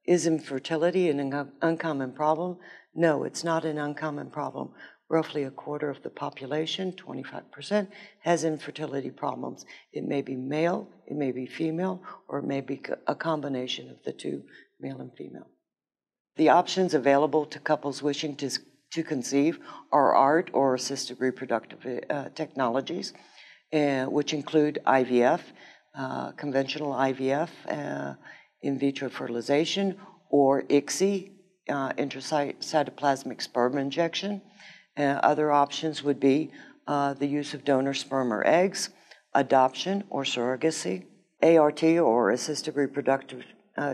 Is infertility an uncommon problem? No, it's not an uncommon problem. Roughly a quarter of the population, 25%, has infertility problems. It may be male, it may be female, or it may be a combination of the two, male and female. The options available to couples wishing to conceive are ART, or assisted reproductive technologies, which include IVF, conventional IVF, in vitro fertilization, or ICSI, intracytoplasmic sperm injection. Other options would be the use of donor sperm or eggs, adoption or surrogacy. ART, or assisted reproductive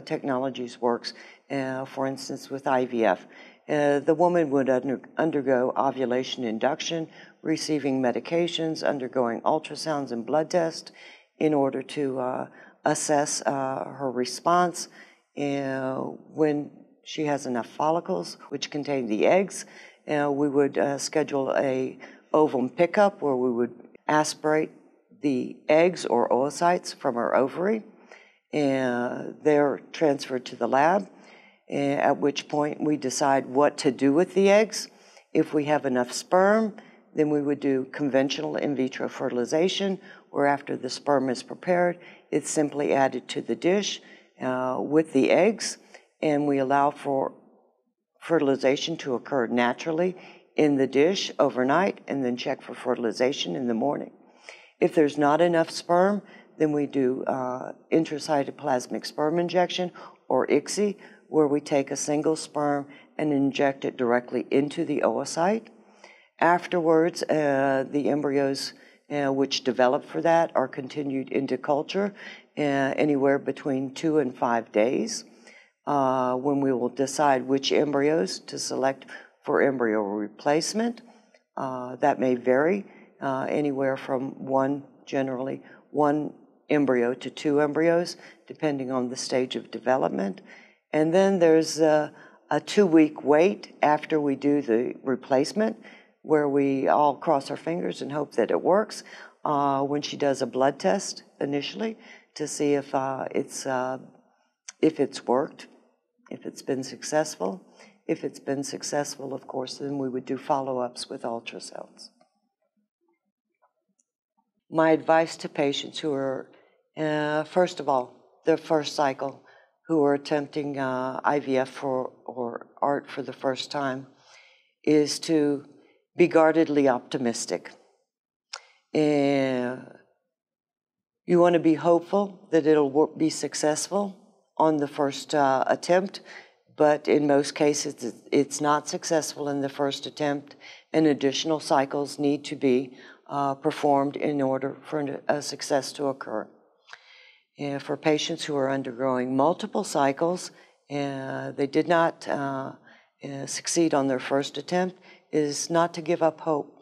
technologies, works, for instance, with IVF. The woman would undergo ovulation induction, receiving medications, undergoing ultrasounds and blood tests in order to assess her response. When she has enough follicles, which contain the eggs, we would schedule a ovum pickup where we would aspirate the eggs or oocytes from her ovary. They're transferred to the lab, at which point we decide what to do with the eggs. If we have enough sperm, then we would do conventional in vitro fertilization, where after the sperm is prepared, it's simply added to the dish with the eggs, and we allow for fertilization to occur naturally in the dish overnight, and then check for fertilization in the morning. If there's not enough sperm, then we do intracytoplasmic sperm injection, or ICSI, where we take a single sperm and inject it directly into the oocyte. Afterwards, the embryos which develop for that are continued into culture anywhere between 2 and 5 days, when we will decide which embryos to select for embryo replacement. That may vary anywhere from generally one embryo to 2 embryos, depending on the stage of development. And then there's a 2-week wait after we do the replacement, where we all cross our fingers and hope that it works, when she does a blood test initially to see if it's worked, if it's been successful. If it's been successful, of course, then we would do follow-ups with ultrasounds. My advice to patients who are, first of all, their first cycle, who are attempting IVF or ART for the first time, is to be guardedly optimistic. You want to be hopeful that it'll be successful on the first attempt, but in most cases it's not successful in the first attempt, and additional cycles need to be performed in order for a success to occur. For patients who are undergoing multiple cycles, they did not succeed on their first attempt, is not to give up hope,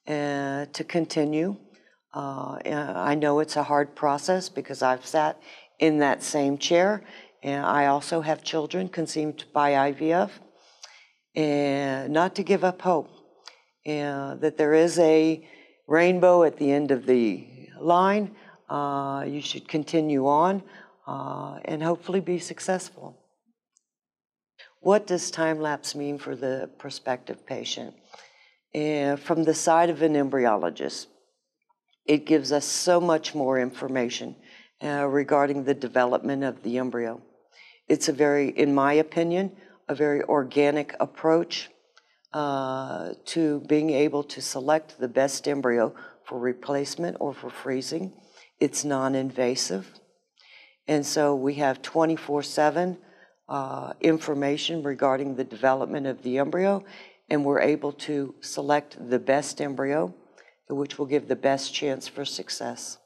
to continue. I know it's a hard process because I've sat in that same chair, and I also have children conceived by IVF, and not to give up hope, that there is a rainbow at the end of the line. You should continue on and hopefully be successful. What does time-lapse mean for the prospective patient? From the side of an embryologist, it gives us so much more information regarding the development of the embryo. It's in my opinion, a very organic approach to being able to select the best embryo for replacement or for freezing. It's non-invasive. And so we have 24/7 information regarding the development of the embryo, and we're able to select the best embryo, which will give the best chance for success.